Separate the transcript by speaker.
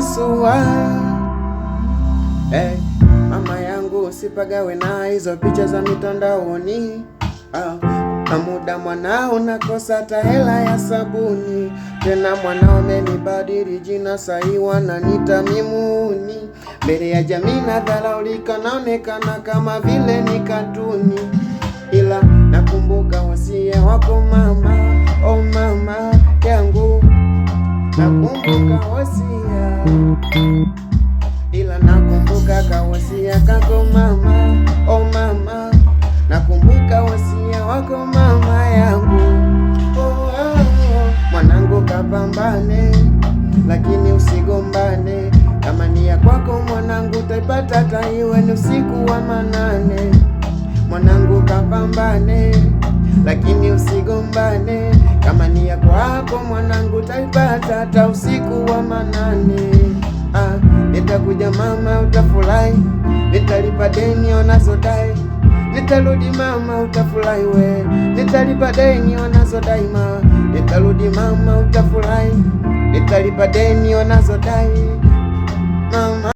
Speaker 1: kutusua. Mama yangu usipagawe na hizo picha za mitandaoni. Na muda mwanao nakosa hata hela ya sabuni. Tena mwanao amenibadili jina, sahi wananiita Mimuni. Mbele ya jamii nadharaulika, naonekana kama vile ni katuni. Ila nakumbuka wasia wako mama, oh mama yangu, nakumbuka wasia. Ila nakumbuka kawasia kako mama, oh mama, nakumbuka wasia wako mama yangu. Mwanangu kapambane, lakini usigombane. Kama ni ya kwako mwanangu utaipata, hata iwe ni usiku wa manane. Mwanangu kapambane, lakini usigombane. Kama ni ya kwako mwanangu utaipata, hata usiku wa manane. Nitakuja mama utafurahi, nitalipa deni wanazodai. Nitarudi mama utafurahi we, nitalipa deni wanazodai ma. Nitarudi mama utafurahi, nitalipa deni wanazodai.